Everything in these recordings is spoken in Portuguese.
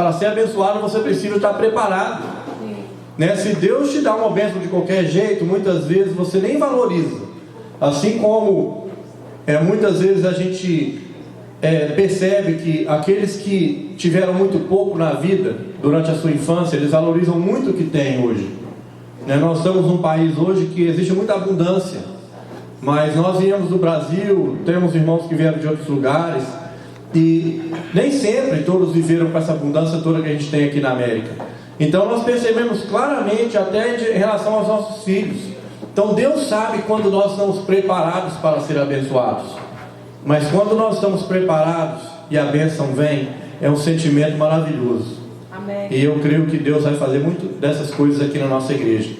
para ser abençoado você precisa estar preparado, né? Se Deus te dá uma bênção de qualquer jeito, muitas vezes você nem valoriza. Assim como muitas vezes a gente percebe que aqueles que tiveram muito pouco na vida durante a sua infância, eles valorizam muito o que tem hoje, né? Nós estamos num país hoje que existe muita abundância, mas nós viemos do Brasil, temos irmãos que vieram de outros lugares, e nem sempre todos viveram com essa abundância toda que a gente tem aqui na América. Então nós percebemos claramente até em relação aos nossos filhos. Então Deus sabe quando nós estamos preparados para ser abençoados, mas quando nós estamos preparados e a bênção vem, é um sentimento maravilhoso. Amém. E eu creio que Deus vai fazer muito dessas coisas aqui na nossa igreja.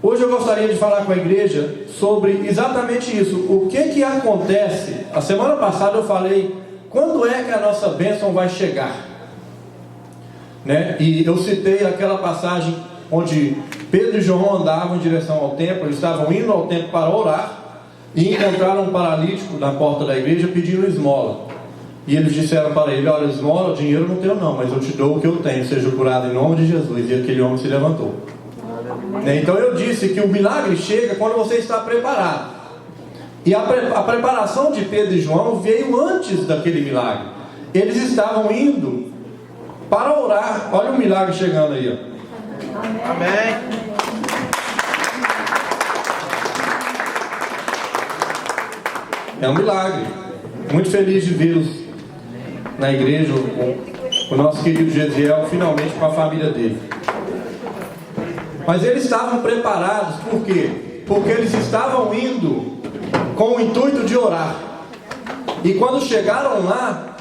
Hoje eu gostaria de falar com a igreja sobre exatamente isso. O que acontece? A semana passada eu falei quando é que a nossa bênção vai chegar, né? E eu citei aquela passagem onde Pedro e João andavam em direção ao templo. Eles estavam indo ao templo para orar e encontraram um paralítico na porta da igreja pedindo esmola. E eles disseram para ele: olha, esmola, dinheiro não tenho não, mas eu te dou o que eu tenho, seja curado em nome de Jesus. E aquele homem se levantou. Então eu disse que o milagre chega quando você está preparado. E a preparação de Pedro e João veio antes daquele milagre. Eles estavam indo para orar. Olha o milagre chegando aí, ó. Amém. É um milagre. Muito feliz de vê-los na igreja, o nosso querido Gesiel, finalmente com a família dele. Mas eles estavam preparados, por quê? Porque eles estavam indo com o intuito de orar. E quando chegaram lá,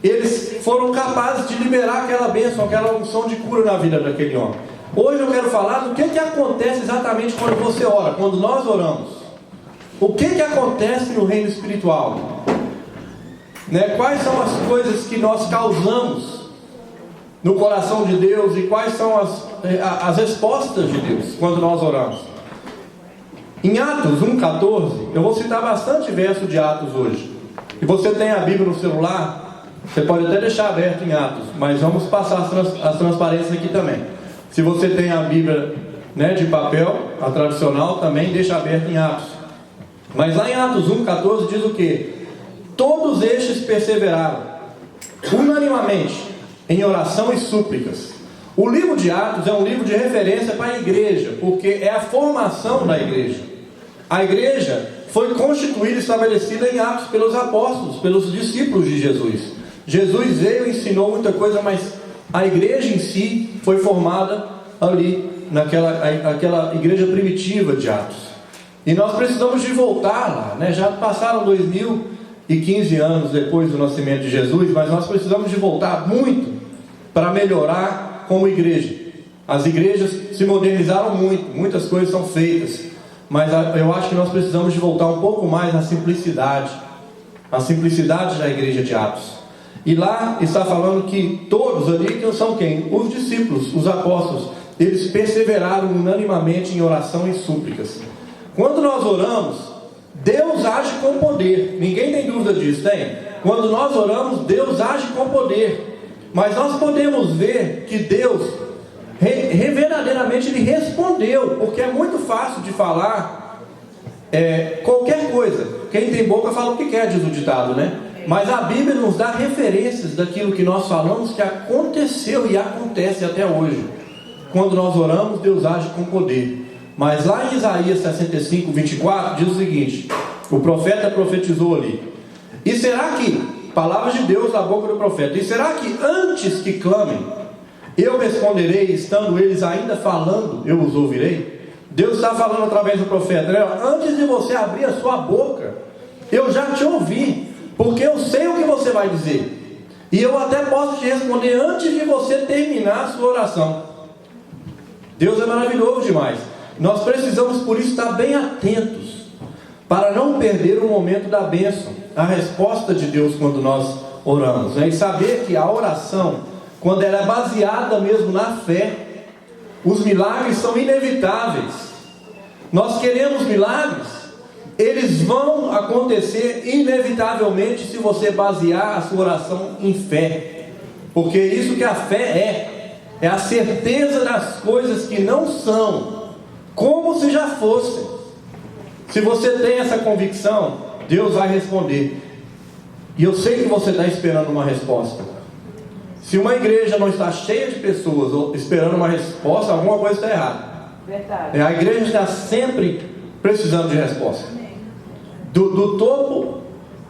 eles foram capazes de liberar aquela bênção, aquela unção de cura na vida daquele homem. Hoje eu quero falar do que acontece exatamente quando você ora, quando nós oramos. O que acontece no reino espiritual, né? Quais são as coisas que nós causamos no coração de Deus e quais são as respostas de Deus quando nós oramos? Em Atos 1,14, eu vou citar bastante verso de Atos hoje. E você tem a Bíblia no celular, você pode até deixar aberto em Atos, mas vamos passar as transparências aqui também. Se você tem a Bíblia, né, de papel, a tradicional, também deixa aberto em Atos. Mas lá em Atos 1,14 diz o quê? Todos estes perseveraram unanimemente em oração e súplicas. O livro de Atos é um livro de referência para a igreja, porque é a formação da igreja. A igreja foi constituída e estabelecida em Atos pelos apóstolos, pelos discípulos de Jesus. Jesus veio e ensinou muita coisa, mas a igreja em si foi formada ali, naquela igreja primitiva de Atos. E nós precisamos de voltar lá, né? Já passaram 2015 anos depois do nascimento de Jesus, mas nós precisamos de voltar muito para melhorar como igreja. As igrejas se modernizaram muito, muitas coisas são feitas, mas eu acho que nós precisamos de voltar um pouco mais à simplicidade da igreja de Atos. E lá está falando que todos ali, que são quem? Os discípulos, os apóstolos, eles perseveraram unanimemente em oração e súplicas. Quando nós oramos, Deus age com poder. Ninguém tem dúvida disso, tem? Quando nós oramos, Deus age com poder. Mas nós podemos ver que Deus verdadeiramente Ele respondeu, porque é muito fácil de falar qualquer coisa. Quem tem boca fala o que quer, diz o ditado, né? Mas a Bíblia nos dá referências daquilo que nós falamos que aconteceu e acontece até hoje. Quando nós oramos, Deus age com poder. Mas lá em Isaías 65, 24 diz o seguinte: o profeta profetizou ali. E será que, palavras de Deus na boca do profeta, e será que antes que clamem, eu responderei, estando eles ainda falando, eu os ouvirei? Deus está falando através do profeta, né? Antes de você abrir a sua boca, eu já te ouvi, porque eu sei o que você vai dizer, e eu até posso te responder antes de você terminar a sua oração. Deus é maravilhoso demais. Nós precisamos por isso estar bem atentos, para não perder o momento da bênção, a resposta de Deus quando nós oramos, né? E saber que a oração, quando ela é baseada mesmo na fé, os milagres são inevitáveis. Nós queremos milagres, eles vão acontecer inevitavelmente se você basear a sua oração em fé. Porque isso que a fé é a certeza das coisas que não são, como se já fossem. Se você tem essa convicção, Deus vai responder. E eu sei que você está esperando uma resposta. Se uma igreja não está cheia de pessoas esperando uma resposta, alguma coisa está errada. Verdade. A igreja está sempre precisando de resposta. Do topo,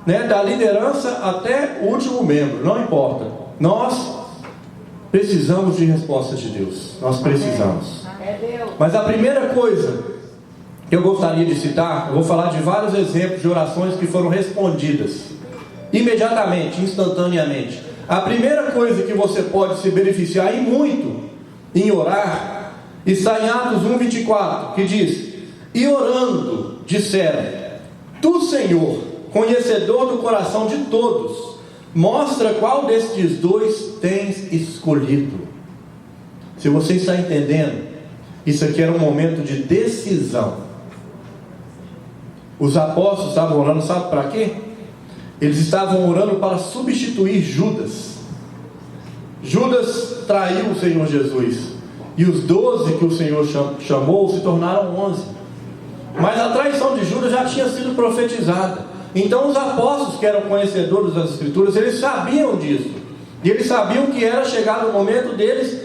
né, da liderança até o último membro, não importa. Nós precisamos de respostas de Deus. Nós precisamos. Mas a primeira coisa que eu gostaria de citar, eu vou falar de vários exemplos de orações que foram respondidas imediatamente, instantaneamente. A primeira coisa que você pode se beneficiar e muito em orar está em Atos 1:24, que diz: e orando disseram: tu, Senhor, conhecedor do coração de todos, mostra qual destes dois tens escolhido. Se você está entendendo, isso aqui era um momento de decisão. Os apóstolos estavam orando, sabe para quê? Eles estavam orando para substituir Judas. Judas traiu o Senhor Jesus, e os 12 que o Senhor chamou se tornaram 11. Mas a traição de Judas já tinha sido profetizada. Então os apóstolos, que eram conhecedores das Escrituras, eles sabiam disso. E eles sabiam que era chegado o momento deles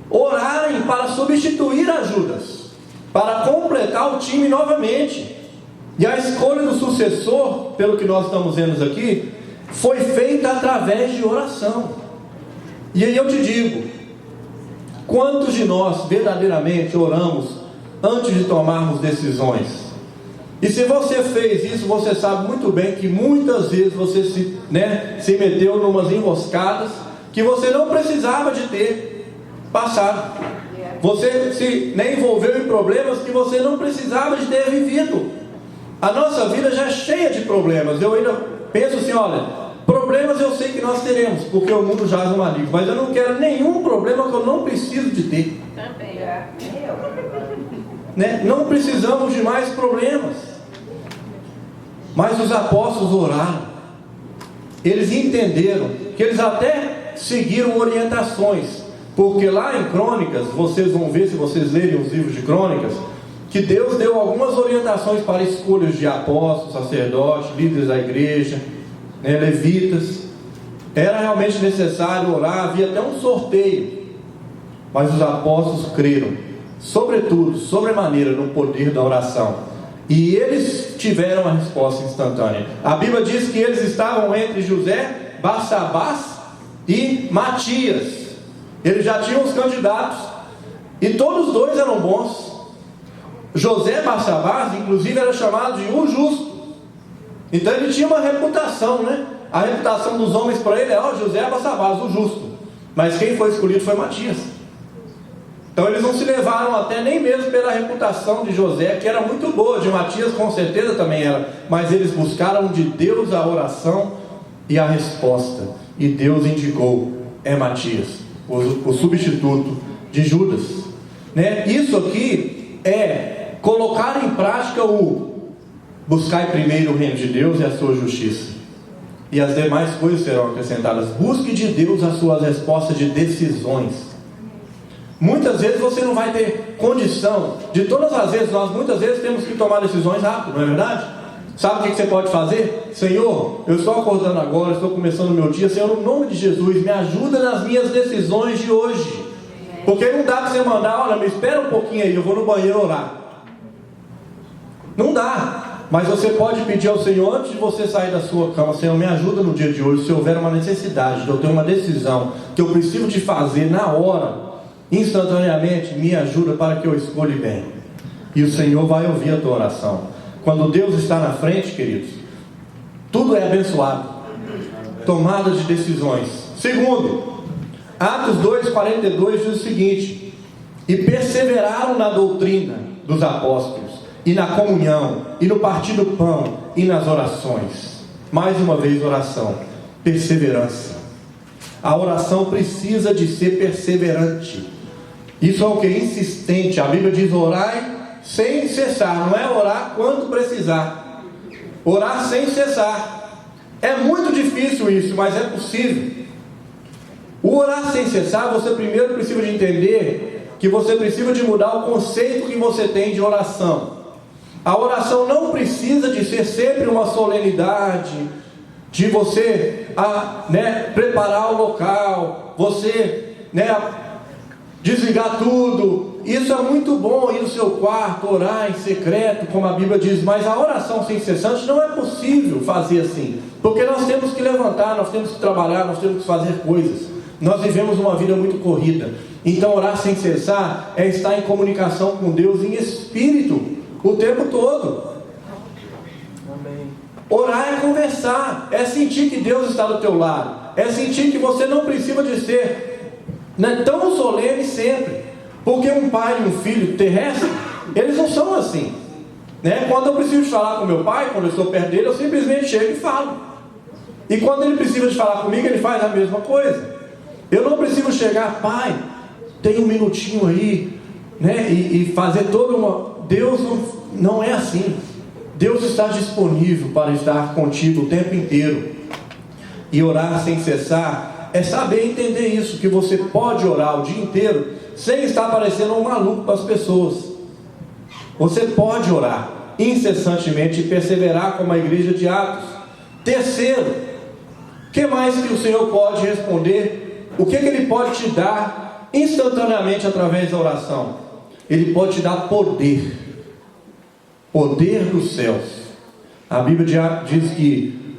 orarem para substituir a Judas, para completar o time novamente. E a escolha do sucessor, pelo que nós estamos vendo aqui, foi feita através de oração. E aí eu te digo, quantos de nós verdadeiramente oramos antes de tomarmos decisões? E se você fez isso, você sabe muito bem que muitas vezes você se meteu em umas enroscadas que você não precisava de ter passado. Você se envolveu em problemas que você não precisava de ter vivido. A nossa vida já é cheia de problemas. Eu ainda penso assim, olha, problemas eu sei que nós teremos, porque o mundo jaz no maligno, mas eu não quero nenhum problema que eu não preciso de ter. Também. Né? Não precisamos de mais problemas. Mas os apóstolos oraram. Eles entenderam que eles até seguiram orientações, porque lá em Crônicas, vocês vão ver, se vocês lerem os livros de Crônicas, que Deus deu algumas orientações para escolhas de apóstolos, sacerdotes, líderes da igreja, né, levitas. Era realmente necessário orar, havia até um sorteio. Mas os apóstolos creram, sobretudo, sobremaneira, no poder da oração. E eles tiveram a resposta instantânea. A Bíblia diz que eles estavam entre José, Barsabás e Matias. Eles já tinham os candidatos, e todos os dois eram bons. José Barsabás, inclusive, era chamado de o justo. Então ele tinha uma reputação, né? A reputação dos homens para ele é: ó, José Barsabás, o justo. Mas quem foi escolhido foi Matias. Então eles não se levaram até nem mesmo pela reputação de José, que era muito boa. De Matias com certeza também era. Mas eles buscaram de Deus a oração e a resposta. E Deus indicou: é Matias, o substituto de Judas, né? Isso aqui é colocar em prática o buscar primeiro o reino de Deus e a sua justiça, e as demais coisas serão acrescentadas. Busque de Deus as suas respostas de decisões. Muitas vezes você não vai ter condição, de todas as vezes, nós muitas vezes temos que tomar decisões rápido, não é verdade? Sabe o que você pode fazer? Senhor, eu estou acordando agora, estou começando o meu dia. Senhor, no nome de Jesus, me ajuda nas minhas decisões de hoje. Porque não dá para você mandar: olha, me espera um pouquinho aí, eu vou no banheiro orar. Não dá. Mas você pode pedir ao Senhor, antes de você sair da sua cama: Senhor, me ajuda no dia de hoje. Se houver uma necessidade, de eu ter uma decisão que eu preciso de fazer na hora, instantaneamente, me ajuda para que eu escolha bem. E o Senhor vai ouvir a tua oração. Quando Deus está na frente, queridos, tudo é abençoado. Tomada de decisões. Segundo, Atos 2:42 diz o seguinte: e perseveraram na doutrina dos apóstolos, e na comunhão, e no partir do pão, e nas orações. Mais uma vez, oração, perseverança. A oração precisa de ser perseverante. Isso é o que? Insistente. A Bíblia diz: orai sem cessar. Não é orar quando precisar, orar sem cessar. É muito difícil isso, mas é possível. O orar sem cessar, você primeiro precisa de entender que você precisa de mudar o conceito que você tem de oração. A oração não precisa de ser sempre uma solenidade, de você preparar o local, você desligar tudo. Isso é muito bom, ir no seu quarto, orar em secreto, como a Bíblia diz, mas a oração sem cessante não é possível fazer assim, porque nós temos que levantar, nós temos que trabalhar, nós temos que fazer coisas. Nós vivemos uma vida muito corrida. Então orar sem cessar é estar em comunicação com Deus em espírito o tempo todo. Amém. Orar é conversar, é sentir que Deus está do teu lado, é sentir que você não precisa de ser tão solene sempre, porque um pai e um filho terrestre, eles não são assim, Quando eu preciso falar com meu pai, quando eu estou perto dele, eu simplesmente chego e falo, e quando ele precisa de falar comigo, ele faz a mesma coisa. Eu não preciso chegar, pai, tem um minutinho aí, e fazer toda uma... Deus não é assim. Deus está disponível para estar contigo o tempo inteiro. E orar sem cessar é saber entender isso, que você pode orar o dia inteiro sem estar parecendo um maluco para as pessoas. Você pode orar incessantemente e perseverar como a igreja de Atos. Terceiro, o que mais que o Senhor pode responder? O que Ele pode te dar instantaneamente através da oração? Ele pode te dar poder. Poder dos céus. A Bíblia diz que,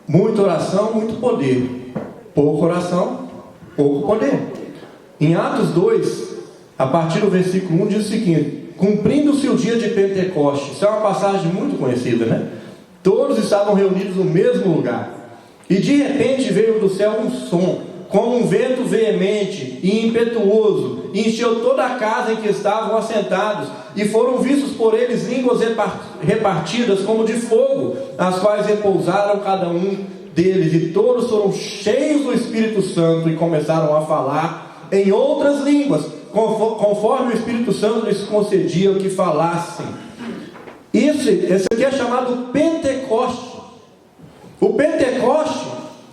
muita oração, muito poder. Pouca oração, pouco poder. Em Atos 2, a partir do versículo 1, diz o seguinte: cumprindo-se o dia de Pentecostes. Isso é uma passagem muito conhecida, Todos estavam reunidos no mesmo lugar. E de repente veio do céu um som, como um vento veemente e impetuoso, e encheu toda a casa em que estavam assentados, e foram vistos por eles línguas repartidas como de fogo, as quais repousaram cada um deles, e todos foram cheios do Espírito Santo, e começaram a falar em outras línguas, conforme o Espírito Santo lhes concedia que falassem. Esse aqui é chamado Pentecoste. O Pentecoste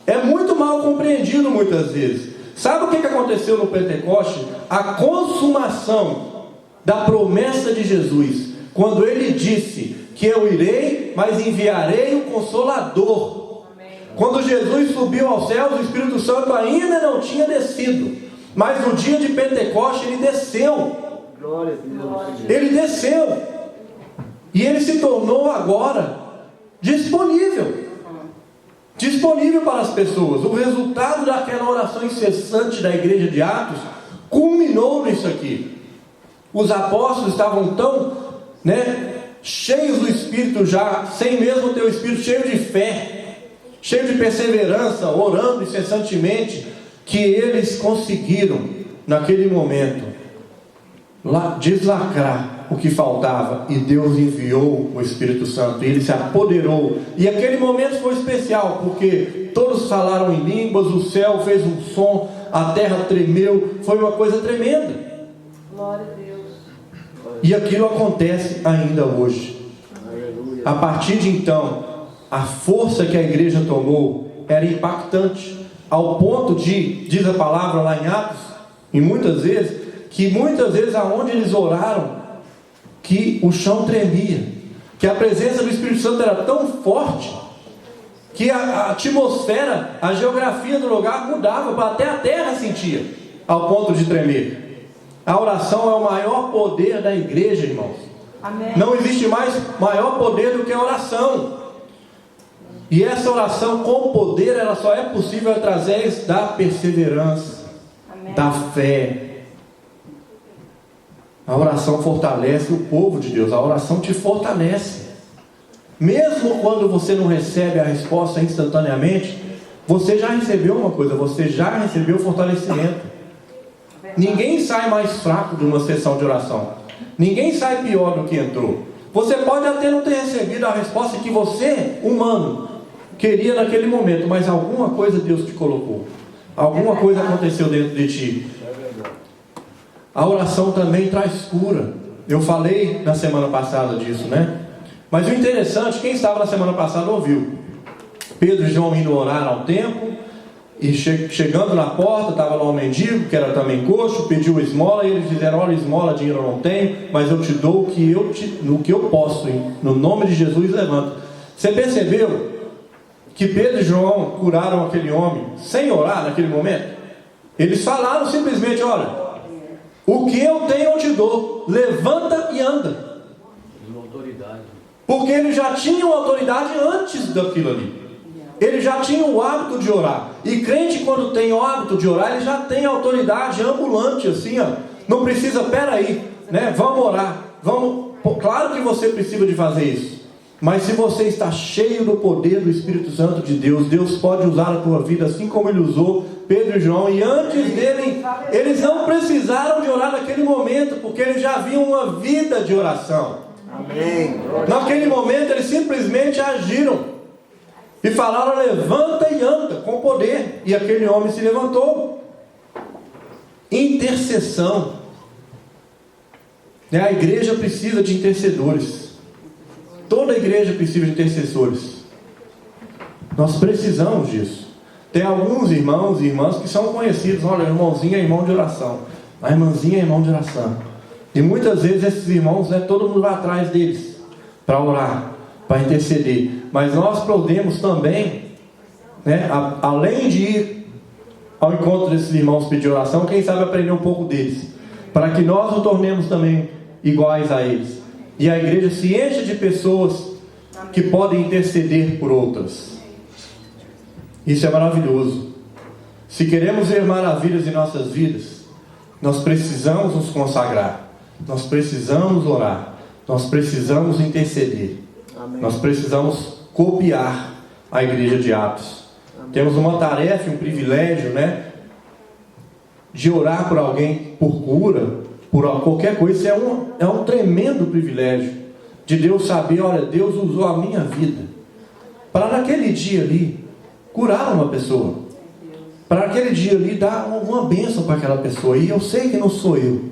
é muito mal compreendido muitas vezes. Sabe o que aconteceu no Pentecoste? A consumação da promessa de Jesus, quando Ele disse que eu irei, mas enviarei o Consolador. Quando Jesus subiu aos céus, o Espírito Santo ainda não tinha descido, mas no dia de Pentecoste Ele desceu. Glória a Deus. Ele desceu, e Ele se tornou agora disponível para as pessoas. O resultado daquela oração incessante da igreja de Atos culminou nisso aqui. Os apóstolos estavam tão cheios do Espírito já, sem mesmo ter o Espírito, cheio de fé, cheio de perseverança, orando incessantemente, que eles conseguiram naquele momento deslacrar o que faltava, e Deus enviou o Espírito Santo, e Ele se apoderou, e aquele momento foi especial, porque todos falaram em línguas, o céu fez um som, a terra tremeu, foi uma coisa tremenda. Glória a Deus. E aquilo acontece ainda hoje. A partir de então, a força que a igreja tomou era impactante, ao ponto de, diz a palavra lá em Atos, e muitas vezes aonde eles oraram, que o chão tremia, que a presença do Espírito Santo era tão forte, que a atmosfera, a geografia do lugar mudava, até a terra sentia, ao ponto de tremer. A oração é o maior poder da igreja, irmãos. Amém. Não existe mais maior poder do que a oração. E essa oração com poder, ela só é possível através da perseverança, Amém. da fé. A oração fortalece o povo de Deus. A oração te fortalece. Mesmo quando você não recebe a resposta instantaneamente, você já recebeu uma coisa, você já recebeu fortalecimento. Ninguém sai mais fraco de uma sessão de oração. Ninguém sai pior do que entrou. Você pode até não ter recebido a resposta que você, humano, queria naquele momento, mas alguma coisa Deus te colocou. Alguma coisa aconteceu dentro de ti. A oração também traz cura. Eu falei na semana passada disso, Mas o interessante, quem estava na semana passada ouviu Pedro e João indo orar ao templo, E chegando na porta, estava lá um mendigo, que era também coxo, pediu esmola, e eles disseram: olha, esmola, dinheiro eu não tenho, mas eu te dou o que eu posso, hein? No nome de Jesus, levanta. Você percebeu que Pedro e João curaram aquele homem sem orar naquele momento? Eles falaram simplesmente: olha, o que eu tenho eu te dou, levanta e anda. Porque eles já tinham autoridade antes daquilo ali. Ele já tinha o hábito de orar. E crente, quando tem o hábito de orar, ele já tem autoridade ambulante, assim, ó. Não precisa, peraí, né? Vamos orar. Claro que você precisa de fazer isso. Mas se você está cheio do poder do Espírito Santo de Deus, Deus pode usar a tua vida assim como Ele usou Pedro e João. E antes dele, eles não precisaram de orar naquele momento, porque eles já haviam uma vida de oração. Amém. Naquele momento, eles simplesmente agiram. E falaram: levanta e anda, com poder. E aquele homem se levantou. Intercessão. A igreja precisa de intercedores. Toda a igreja precisa de intercessores. Nós precisamos disso. Tem alguns irmãos e irmãs que são conhecidos: olha, irmãozinho é irmão de oração, a irmãzinha é irmão de oração. E muitas vezes esses irmãos, né, todo mundo vai atrás deles para orar, para interceder. Mas nós podemos também, né, além de ir ao encontro desses irmãos pedir oração, quem sabe aprender um pouco deles, para que nós nos tornemos também iguais a eles. E a igreja se enche de pessoas que podem interceder por outras. Isso é maravilhoso. Se queremos ver maravilhas em nossas vidas, nós precisamos nos consagrar, nós precisamos orar, nós precisamos interceder. Amém. Nós precisamos copiar a igreja de Atos. Amém. Temos uma tarefa, um privilégio, né, de orar por alguém, por cura, por qualquer coisa. Isso é um tremendo privilégio de Deus saber: olha, Deus usou a minha vida para naquele dia ali curar uma pessoa, para naquele dia ali dar uma bênção para aquela pessoa. E eu sei que não sou eu,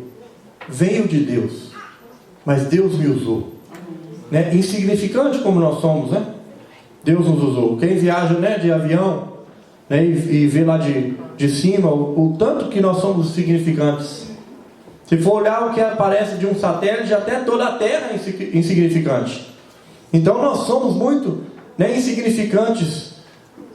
veio de Deus, mas Deus me usou, né? Insignificante como nós somos, né? Deus nos usou. Quem viaja, né, de avião, né, e vê lá de cima o tanto que nós somos insignificantes. Se for olhar o que aparece de um satélite, até toda a Terra é insignificante. Então nós somos muito, né, insignificantes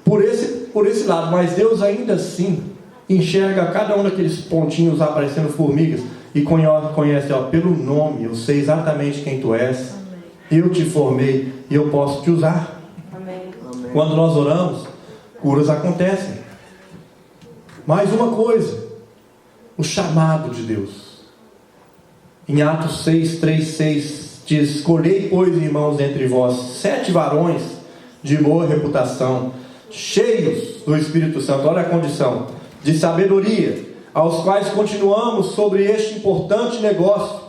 por esse lado. Mas Deus ainda assim enxerga cada um daqueles pontinhos aparecendo formigas e conhece, ó, pelo nome. Eu sei exatamente quem tu és. Eu te formei e eu posso te usar. Amém. Quando nós oramos, curas acontecem. Mais uma coisa: o chamado de Deus. Em Atos 6, 3, 6 diz: escolhei, pois, irmãos, entre vós 7 varões de boa reputação, cheios do Espírito Santo, olha a condição, de sabedoria, aos quais continuamos sobre este importante negócio.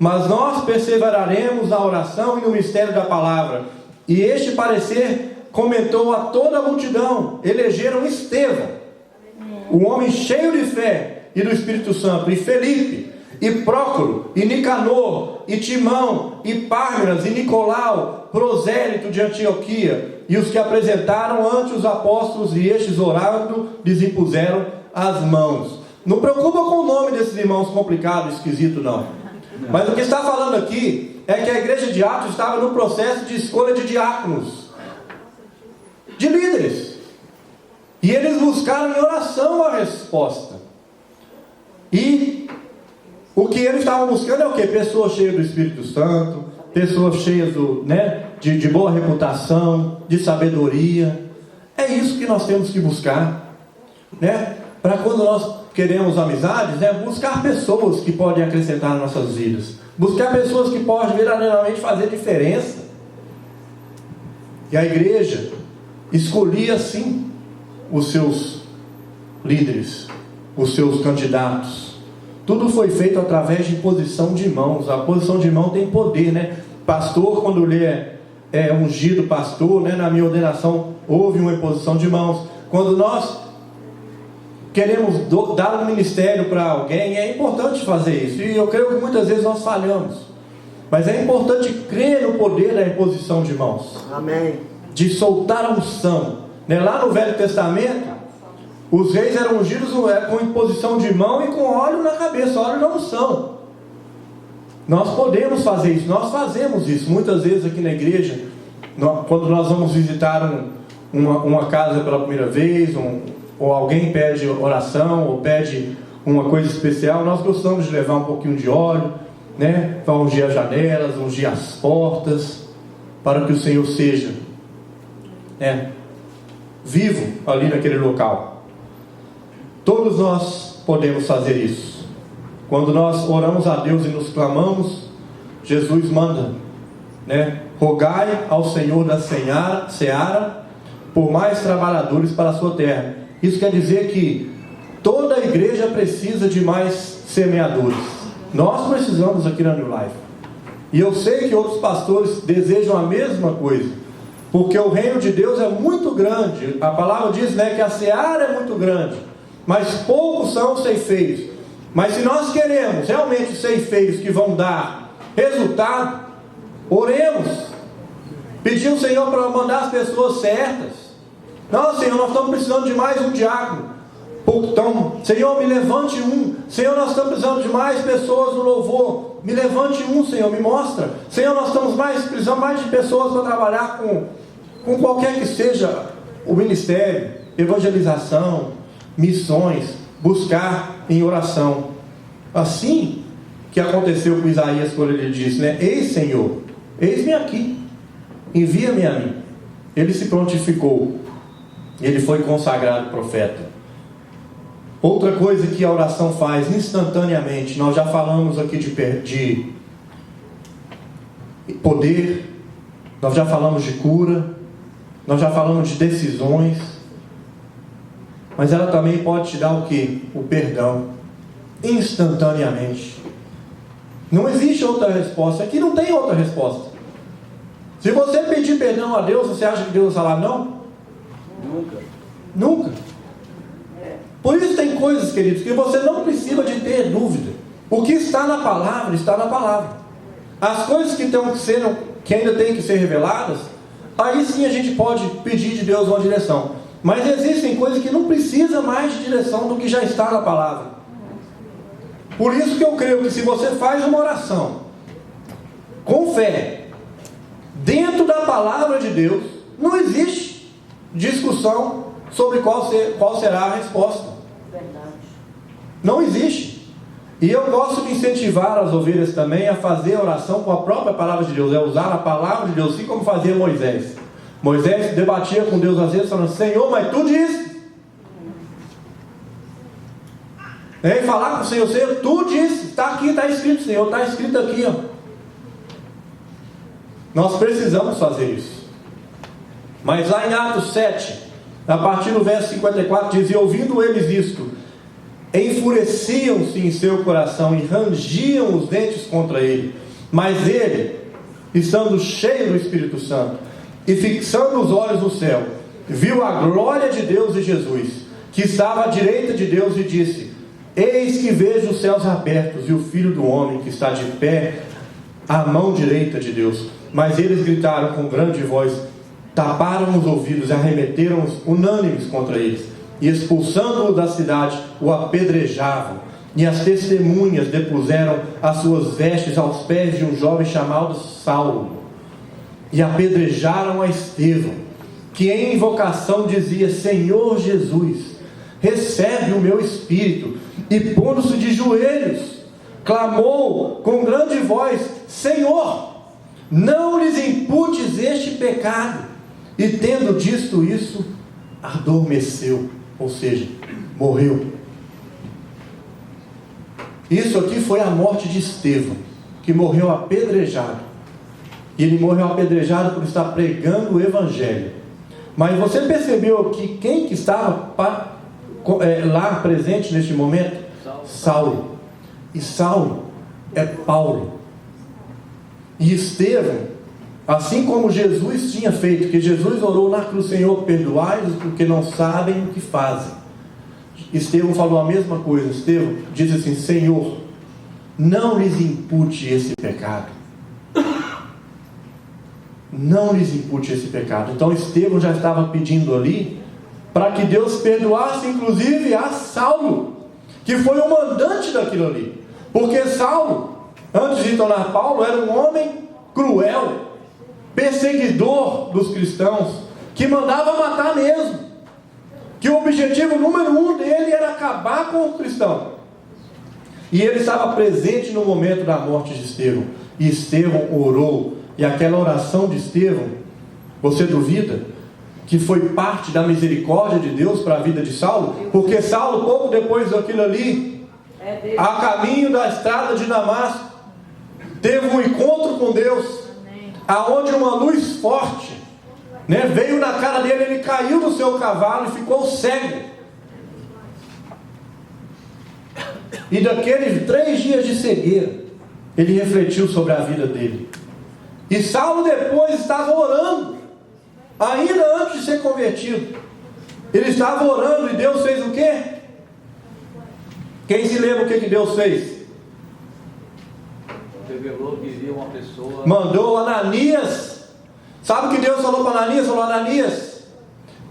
Mas nós perseveraremos na oração e no mistério da palavra. E este parecer comentou a toda a multidão. Elegeram Estevão, um homem cheio de fé e do Espírito Santo, e Felipe, e Prócoro, e Nicanor, e Timão, e Pármenas, e Nicolau, prosélito de Antioquia, e os que apresentaram ante os apóstolos, e estes, orando, lhes impuseram as mãos. Não preocupa com o nome desses irmãos complicado, esquisito, não. Mas o que está falando aqui é que a igreja de Atos estava no processo de escolha de diáconos, de líderes, e eles buscaram em oração a resposta. E o que eles estavam buscando é o quê? Pessoas cheias do Espírito Santo, pessoas cheias de boa reputação, de sabedoria. É isso que nós temos que buscar, né? Para quando nós queremos amizades, né? Buscar pessoas que podem acrescentar nas nossas vidas, buscar pessoas que podem verdadeiramente fazer diferença. E a igreja escolhia sim os seus líderes, os seus candidatos. Tudo foi feito através de imposição de mãos. A posição de mão tem poder, né? Pastor, quando ele é ungido pastor, né? Na minha ordenação houve uma imposição de mãos. Quando nós queremos dar um ministério para alguém, é importante fazer isso. E eu creio que muitas vezes nós falhamos. Mas é importante crer no poder da imposição de mãos. Amém. De soltar a unção, né? Lá no Velho Testamento, Os reis eram ungidos com imposição de mão e com óleo na cabeça, óleo na unção. Nós podemos fazer isso, nós fazemos isso. Muitas vezes aqui na igreja, quando nós vamos visitar uma casa pela primeira vez, ou alguém pede oração, ou pede uma coisa especial, nós gostamos de levar um pouquinho de óleo, né, para ungir as janelas, ungir as portas, para que o Senhor seja vivo ali naquele local. Todos nós podemos fazer isso. Quando nós oramos a Deus e nos clamamos, Jesus manda, rogai ao Senhor da seara por mais trabalhadores para a sua terra. Isso quer dizer que toda a igreja precisa de mais semeadores. Nós precisamos aqui na New Life. E eu sei que outros pastores desejam a mesma coisa, porque o reino de Deus é muito grande. A palavra diz, que a seara é muito grande, mas poucos são os ceifeiros. Mas se nós queremos realmente ceifeiros que vão dar resultado, oremos, pedir ao Senhor para mandar as pessoas certas. Não, Senhor, nós estamos precisando de mais um diácono. Então, Senhor, me levante um. Senhor, nós estamos precisando de mais pessoas no louvor. Me levante um, Senhor, me mostra. Senhor, nós estamos precisando mais de pessoas para trabalhar com qualquer que seja o ministério, evangelização, missões, buscar em oração. Assim que aconteceu com Isaías quando ele disse, eis, Senhor, eis-me aqui, envia-me a mim. Ele se prontificou, ele foi consagrado profeta. Outra coisa que a oração faz instantaneamente, nós já falamos aqui de poder, nós já falamos de cura, nós já falamos de decisões, mas ela também pode te dar o quê? O perdão, instantaneamente. Não existe outra resposta, aqui não tem outra resposta. Se você pedir perdão a Deus, você acha que Deus vai falar não? Nunca. Por isso tem coisas, queridos, que você não precisa de ter dúvida. O que está na palavra, está na palavra. As coisas que ainda têm que ser reveladas, aí sim a gente pode pedir de Deus uma direção. Mas existem coisas que não precisam mais de direção do que já está na palavra. Por isso que eu creio que se você faz uma oração com fé, dentro da palavra de Deus, não existe discussão sobre qual será a resposta. Verdade. Não existe. E eu gosto de incentivar as ovelhas também a fazer a oração com a própria palavra de Deus, usar a palavra de Deus, assim como fazia Moisés. Moisés debatia com Deus às vezes falando, Senhor, mas tu disse. E falar com o Senhor, Senhor, tu disse, está aqui, está escrito, Senhor, está escrito aqui, ó. Nós precisamos fazer isso. Mas lá em Atos 7, a partir do verso 54, diz, e ouvindo eles isto, enfureciam-se em seu coração e rangiam os dentes contra ele. Mas ele, estando cheio do Espírito Santo e fixando os olhos no céu, viu a glória de Deus e Jesus, que estava à direita de Deus, e disse, eis que vejo os céus abertos e o Filho do Homem que está de pé à mão direita de Deus. Mas eles gritaram com grande voz, taparam os ouvidos e arremeteram-os unânimes contra eles, e expulsando-o da cidade, o apedrejavam. E as testemunhas depuseram as suas vestes aos pés de um jovem chamado Saulo, e apedrejaram a Estevão, que em invocação dizia, Senhor Jesus, recebe o meu espírito. E pondo-se de joelhos, clamou com grande voz, Senhor, não lhes imputes este pecado. E tendo dito isso, adormeceu, ou seja, morreu. Isso aqui foi a morte de Estevão, que morreu apedrejado. E ele morreu apedrejado por estar pregando o Evangelho. Mas você percebeu que quem que estava lá presente neste momento? Saulo. E Saulo é Paulo. E Estevão, assim como Jesus tinha feito, que Jesus orou na cruz, Senhor, perdoai-os porque não sabem o que fazem. Estevão falou a mesma coisa. Estevão disse assim, Senhor, não lhes impute esse pecado. Não lhes impute esse pecado. Então Estevão já estava pedindo ali para que Deus perdoasse inclusive a Saulo, que foi o mandante daquilo ali. Porque Saulo, antes de tornar Paulo, era um homem cruel, perseguidor dos cristãos, que mandava matar mesmo, que o objetivo número 1 dele era acabar com o cristão. E ele estava presente no momento da morte de Estevão, e Estevão orou, e aquela oração de Estevão, você duvida que foi parte da misericórdia de Deus para a vida de Saulo? Porque Saulo, pouco depois daquilo ali, a caminho da estrada de Damasco, teve um encontro com Deus, aonde uma luz forte, veio na cara dele, ele caiu do seu cavalo e ficou cego. E daqueles 3 dias de cegueira, ele refletiu sobre a vida dele. E Saulo depois estava orando, ainda antes de ser convertido. Ele estava orando e Deus fez o quê? Quem se lembra o que Deus fez? Revelou que viria uma pessoa. Mandou Ananias. Sabe o que Deus falou para Ananias? Falou: Ananias,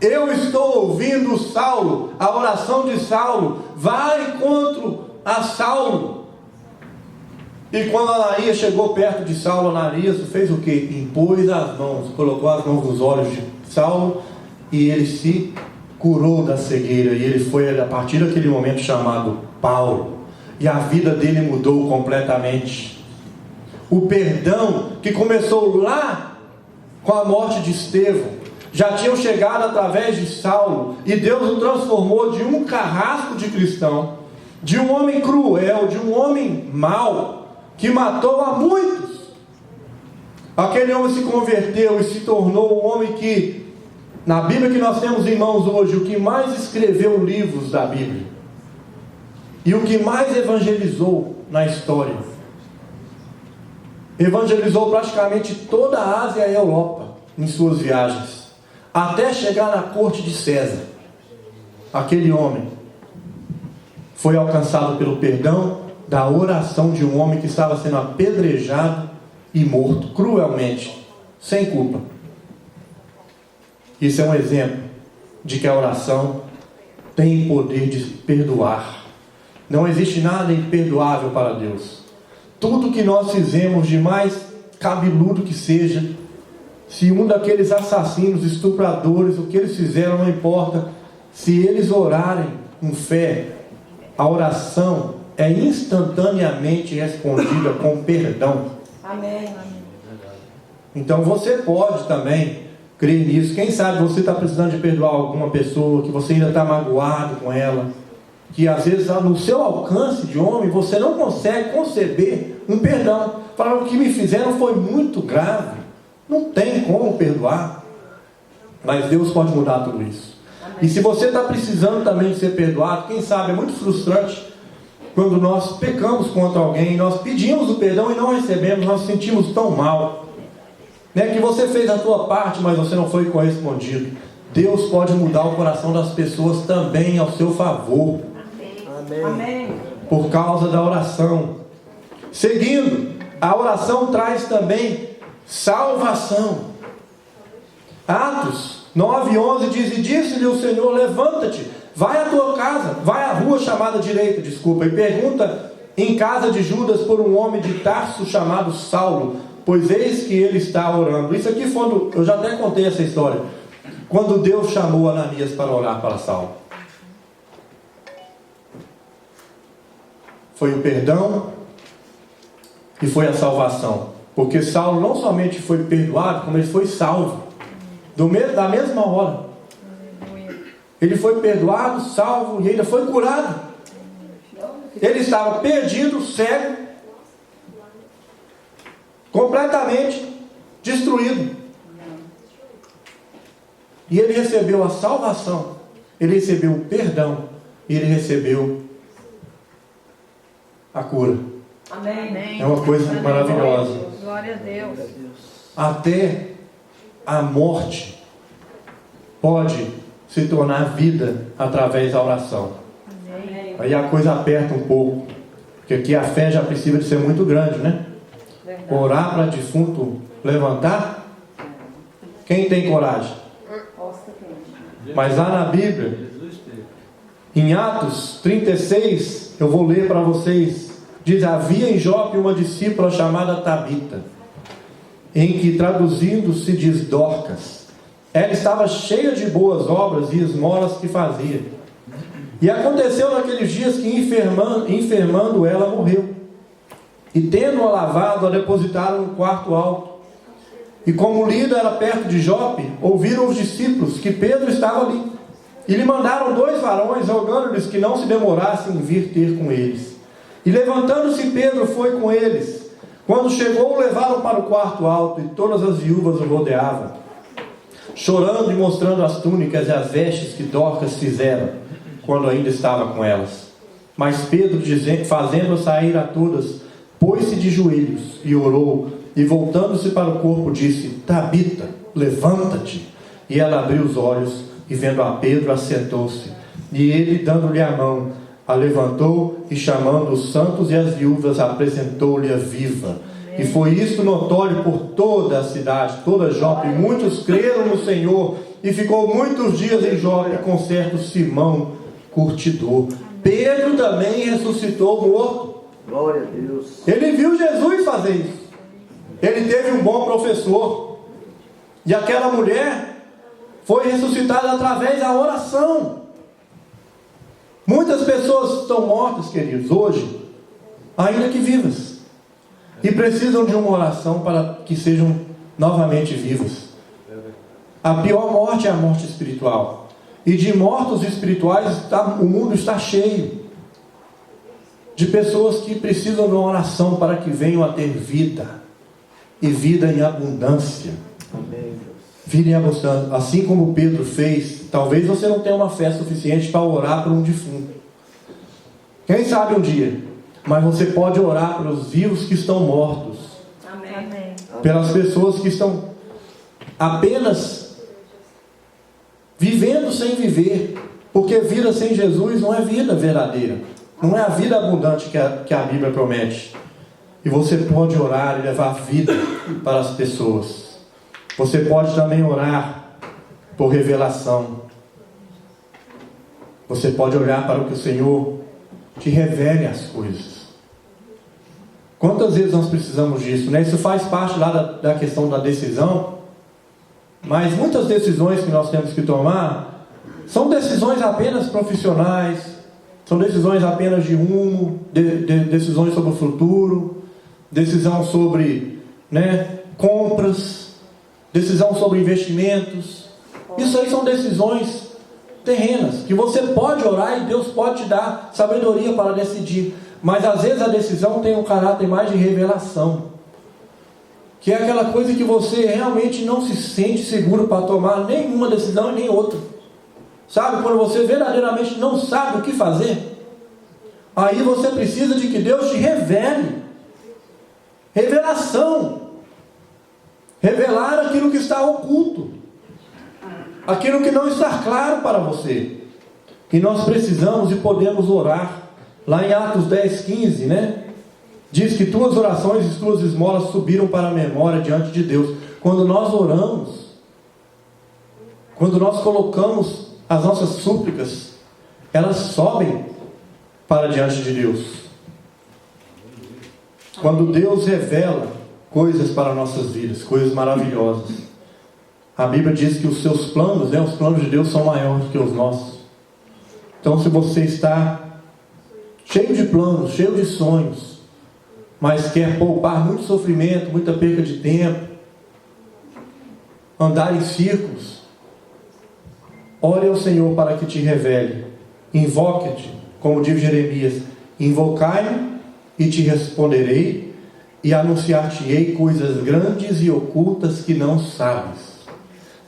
eu estou ouvindo Saulo, a oração de Saulo. Vá encontro a Saulo. E quando Ananias chegou perto de Saulo, Ananias fez o quê? Impôs as mãos, colocou as mãos nos olhos de Saulo, e ele se curou da cegueira. E ele foi, a partir daquele momento, chamado Paulo. E a vida dele mudou completamente. O perdão que começou lá com a morte de Estevão, já tinham chegado através de Saulo, e Deus o transformou de um carrasco de cristão, de um homem cruel, de um homem mau, que matou a muitos. Aquele homem se converteu e se tornou um homem que, na Bíblia que nós temos em mãos hoje, o que mais escreveu livros da Bíblia, e o que mais evangelizou na história. Evangelizou praticamente toda a Ásia e a Europa em suas viagens, até chegar na corte de César. Aquele homem foi alcançado pelo perdão da oração de um homem que estava sendo apedrejado e morto cruelmente, sem culpa. Isso é um exemplo de que a oração tem poder de perdoar. Não existe nada imperdoável para Deus. Tudo que nós fizemos, de mais cabeludo que seja, se um daqueles assassinos, estupradores, o que eles fizeram não importa, se eles orarem com fé, a oração é instantaneamente respondida com perdão. Amém. Então você pode também crer nisso. Quem sabe você está precisando de perdoar alguma pessoa, que você ainda está magoado com ela, que às vezes no seu alcance de homem você não consegue conceber um perdão. Falar: o que me fizeram foi muito grave, não tem como perdoar. Mas Deus pode mudar tudo isso. Amém. E se você está precisando também de ser perdoado, quem sabe é muito frustrante quando nós pecamos contra alguém, nós pedimos o perdão e não recebemos, nós sentimos tão mal, que você fez a sua parte, mas você não foi correspondido. Deus pode mudar o coração das pessoas também ao seu favor. Amém. Amém. Por causa da oração. Seguindo, a oração traz também salvação. Atos 9:11 diz: e disse-lhe o Senhor: levanta-te, vai à tua casa, vai à rua chamada direita, e pergunta em casa de Judas por um homem de Tarso chamado Saulo, pois eis que ele está orando. Isso aqui foi, eu já até contei essa história, quando Deus chamou Ananias para orar para Saulo. Foi o perdão e foi a salvação, porque Saulo não somente foi perdoado, como ele foi salvo, da mesma hora. Ele foi perdoado, salvo e ainda foi curado. Ele estava perdido, cego, completamente destruído. E ele recebeu a salvação, ele recebeu o perdão, e ele recebeu a cura. Amém. É uma coisa maravilhosa. Glória a Deus. Até a morte pode se tornar vida através da oração. Amém. Aí a coisa aperta um pouco, porque aqui a fé já precisa de ser muito grande, né? Verdade. Orar para defunto levantar. Quem tem coragem? Mas lá na Bíblia, Jesus teve. em Atos 36, eu vou ler para vocês. Diz: havia em Jope uma discípula chamada Tabita, em que traduzindo se diz Dorcas. Ela estava cheia de boas obras e esmolas que fazia. E aconteceu naqueles dias que enfermando ela morreu. E tendo-a lavado, a depositaram no quarto alto. E como Lida era perto de Jope, ouviram os discípulos que Pedro estava ali. E lhe mandaram 2 varões, rogando-lhes que não se demorassem em vir ter com eles. E levantando-se Pedro foi com eles. Quando chegou, o levaram para o quarto alto, e todas as viúvas o rodeavam, chorando e mostrando as túnicas e as vestes que Dorcas fizeram, quando ainda estava com elas. Mas Pedro, fazendo sair a todas, pôs-se de joelhos e orou, e voltando-se para o corpo disse: Tabita, levanta-te. E ela abriu os olhos, e vendo a Pedro, assentou-se. E ele, dando-lhe a mão, a levantou, e chamando os santos e as viúvas, apresentou-lhe a viva. E foi isto notório por toda a cidade, toda Jope. E muitos creram no Senhor, e ficou muitos dias em Jope com certo Simão, curtidor. Pedro também ressuscitou morto. Glória a Deus. Ele viu Jesus fazer isso. Ele teve um bom professor. E aquela mulher foi ressuscitada através da oração. Muitas pessoas estão mortas, queridos, hoje, ainda que vivas, e precisam de uma oração para que sejam novamente vivas. A pior morte é a morte espiritual. E de mortos espirituais o mundo está cheio de pessoas que precisam de uma oração para que venham a ter vida, e vida em abundância. Amém. Vida em abundância. Assim como Pedro fez. Talvez você não tenha uma fé suficiente para orar por um defunto. Quem sabe um dia. Mas você pode orar pelos vivos que estão mortos. Amém. Pelas pessoas que estão apenas vivendo sem viver. Porque vida sem Jesus não é vida verdadeira. Não é a vida abundante que a Bíblia promete. E você pode orar e levar vida para as pessoas. Você pode também orar por revelação. Você pode olhar para o que o Senhor te revele as coisas. Quantas vezes nós precisamos disso, né? Isso faz parte lá da questão da decisão. Mas muitas decisões que nós temos que tomar são decisões apenas profissionais, são decisões apenas de rumo, decisões sobre o futuro, decisão sobre, compras, decisão sobre investimentos. Isso aí são decisões terrenas, que você pode orar e Deus pode te dar sabedoria para decidir. Mas às vezes a decisão tem um caráter mais de revelação, que é aquela coisa que você realmente não se sente seguro para tomar nenhuma decisão e nem outra. Sabe, quando você verdadeiramente não sabe o que fazer, aí você precisa de que Deus te revele. Revelação. Revelar aquilo que está oculto, aquilo que não está claro para você. E nós precisamos e podemos orar. Lá em Atos 10:15, diz que tuas orações e tuas esmolas subiram para a memória diante de Deus. Quando nós oramos, quando nós colocamos as nossas súplicas, elas sobem para diante de Deus. Quando Deus revela coisas para nossas vidas, coisas maravilhosas, a Bíblia diz que os seus planos, os planos de Deus são maiores que os nossos. Então, se você está cheio de planos, cheio de sonhos, mas quer poupar muito sofrimento, muita perca de tempo, andar em círculos, ore ao Senhor para que te revele. Invoque-te, como diz Jeremias: invocai-me e te responderei, e anunciar-te-ei coisas grandes e ocultas que não sabes.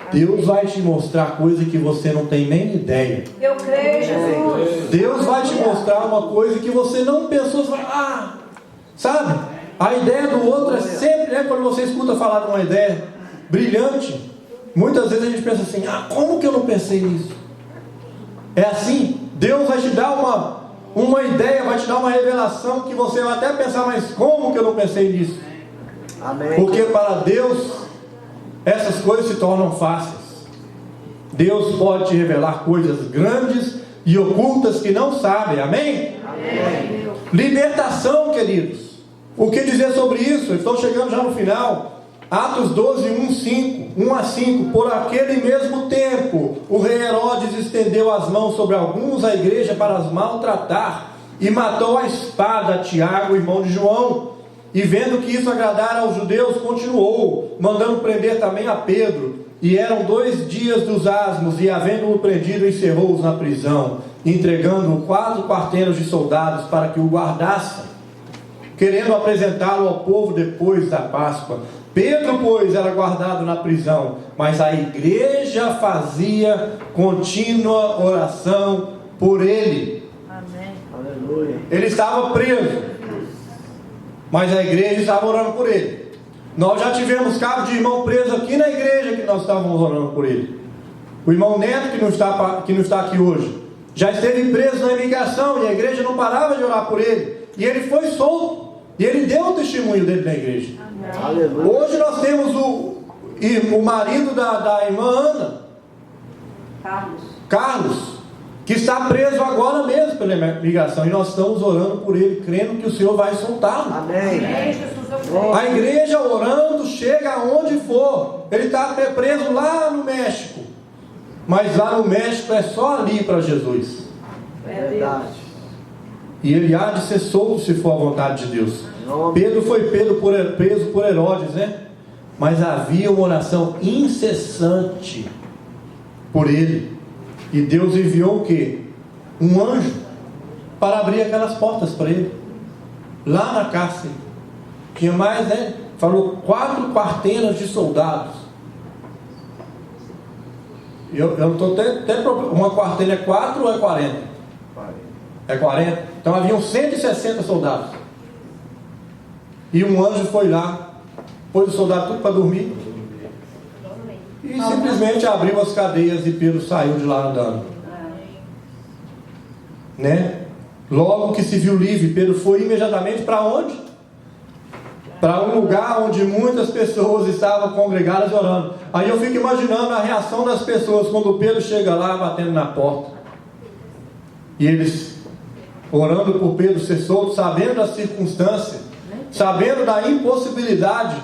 Deus vai te mostrar coisa que você não tem nem ideia. Eu creio, Jesus. Deus vai te mostrar uma coisa que você não pensou. Sabe? A ideia do outro é sempre, quando você escuta falar de uma ideia brilhante, muitas vezes a gente pensa assim: como que eu não pensei nisso? É assim. Deus vai te dar uma ideia, vai te dar uma revelação que você vai até pensar: mas como que eu não pensei nisso? Amém. Porque para Deus essas coisas se tornam fáceis. Deus pode te revelar coisas grandes e ocultas que não sabem. Amém? Amém. Libertação, queridos. O que dizer sobre isso? Estou chegando já no final. Atos 12, 1 a 5. Por aquele mesmo tempo, o rei Herodes estendeu as mãos sobre alguns da igreja para os maltratar, e matou a espada Tiago, irmão de João. E vendo que isso agradara aos judeus, continuou, mandando prender também a Pedro. E eram 2 dias dos asmos, e havendo-o prendido, encerrou-os na prisão, entregando-o 4 quarteiros de soldados para que o guardassem, querendo apresentá-lo ao povo depois da Páscoa. Pedro, pois, era guardado na prisão, mas a igreja fazia contínua oração por ele. Amém. Aleluia. Ele estava preso, mas a igreja estava orando por ele. Nós já tivemos caso de irmão preso aqui na igreja que nós estávamos orando por ele. O irmão Neto, que não está aqui hoje, já esteve preso na imigração, e a igreja não parava de orar por ele, e ele foi solto, e ele deu o testemunho dele na igreja. Aleluia. Hoje nós temos o marido da irmã Ana, Carlos, que está preso agora mesmo pela imigração, e nós estamos orando por ele, crendo que o Senhor vai soltá-lo. Amém. A igreja orando, chega aonde for. Ele está preso lá no México, mas lá no México é só ali para Jesus, É verdade. e ele há de ser solto se for a vontade de Deus. Pedro foi preso por Herodes, né? Mas havia uma oração incessante por ele, e Deus enviou o quê? Um anjo para abrir aquelas portas para ele, lá na cárcere. Tinha mais, né? Falou 4 quarteiras de soldados. Eu não estou até uma quarteira é 4 ou é 40? É 40. Então haviam 160 soldados. E um anjo foi lá, pôs o soldado tudo para dormir, e simplesmente abriu as cadeias, e Pedro saiu de lá andando, né? Logo que se viu livre, Pedro foi imediatamente para onde? Para um lugar onde muitas pessoas estavam congregadas orando. Aí eu fico imaginando a reação das pessoas quando Pedro chega lá batendo na porta, e eles orando por Pedro ser solto, sabendo da circunstância, sabendo da impossibilidade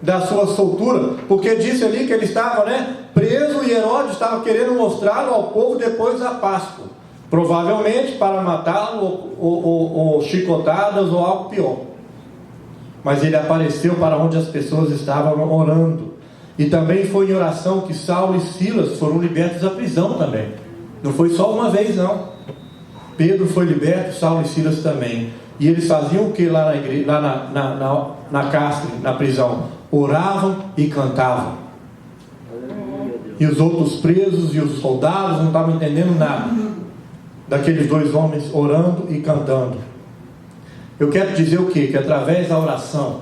da sua soltura, porque disse ali que ele estava, né, preso, e Herodes estava querendo mostrá-lo ao povo depois da Páscoa, provavelmente para matá-lo, ou chicotadas, ou algo pior. Mas ele apareceu para onde as pessoas estavam orando, e também foi em oração que Saulo e Silas foram libertos da prisão também. Não foi só uma vez, não. Pedro foi liberto, Saulo e Silas também. E eles faziam o que lá na igreja, lá na cárcere, na prisão? Oravam e cantavam. E os outros presos e os soldados não estavam entendendo nada daqueles 2 homens orando e cantando. Eu quero dizer o quê? Que através da oração,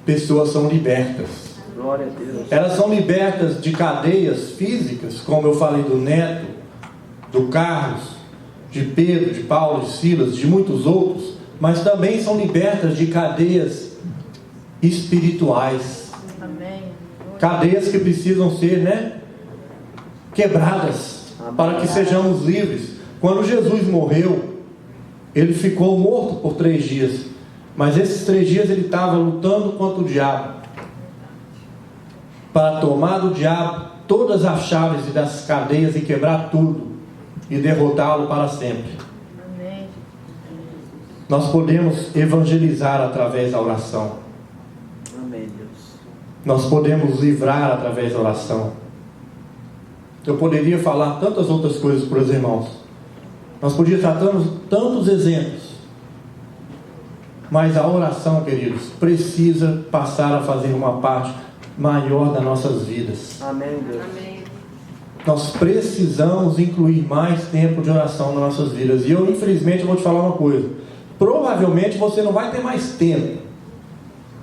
pessoas são libertas. Glória a Deus. Elas são libertas de cadeias físicas, como eu falei do Neto, do Carlos, de Pedro, de Paulo, de Silas, de muitos outros, mas também são libertas de cadeias espirituais. Amém. Cadeias que precisam ser, né, quebradas, para que sejamos livres. Quando Jesus morreu, ele ficou morto por 3 dias, mas esses 3 dias ele estava lutando contra o diabo, para tomar do diabo todas as chaves das cadeias e quebrar tudo, e derrotá-lo para sempre. Amém. Nós podemos evangelizar através da oração. Amém, Deus. Nós podemos livrar através da oração. Eu poderia falar tantas outras coisas para os irmãos. Nós podíamos tratar tantos exemplos. Mas a oração, queridos, precisa passar a fazer uma parte maior das nossas vidas. Amém, Deus. Amém. Nós precisamos incluir mais tempo de oração nas nossas vidas. E eu, infelizmente, vou te falar uma coisa. Provavelmente você não vai ter mais tempo,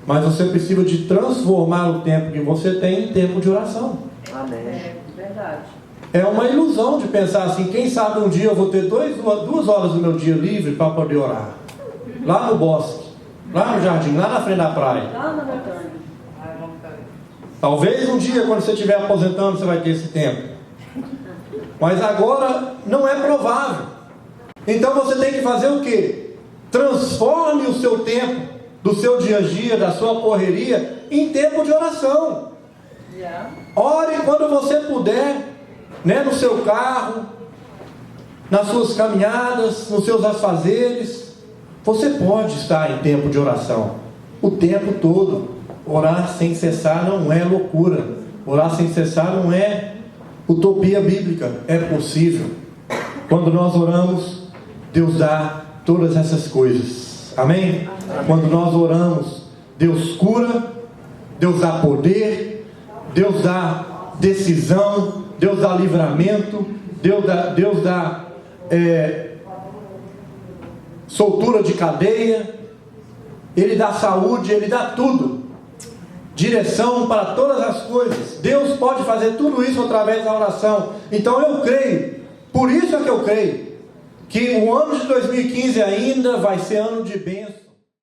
mas você precisa de transformar o tempo que você tem em tempo de oração. Amém. É verdade. É uma ilusão de pensar assim, quem sabe um dia eu vou ter 2 horas do meu dia livre para poder orar. Lá no bosque, lá no jardim, lá na frente da praia. Lá na montanha. Talvez um dia, quando você estiver aposentando, você vai ter esse tempo. mas agora não é provável. Então você tem que fazer o quê? Transforme o seu tempo, do seu dia a dia, da sua correria, em tempo de oração. Ore quando você puder, né, no seu carro, nas suas caminhadas, nos seus afazeres. Você pode estar em tempo de oração o tempo todo. Orar sem cessar não é loucura. Orar sem cessar não é utopia bíblica. É possível. Quando nós oramos, Deus dá todas essas coisas. Amém? Quando nós oramos, Deus cura, Deus dá poder, Deus dá decisão, Deus dá livramento, Deus dá soltura de cadeia, Ele dá saúde, Ele dá tudo, direção para todas as coisas. Deus pode fazer tudo isso através da oração. Então eu creio, por isso é que eu creio, que o ano de 2015 ainda vai ser ano de bênção.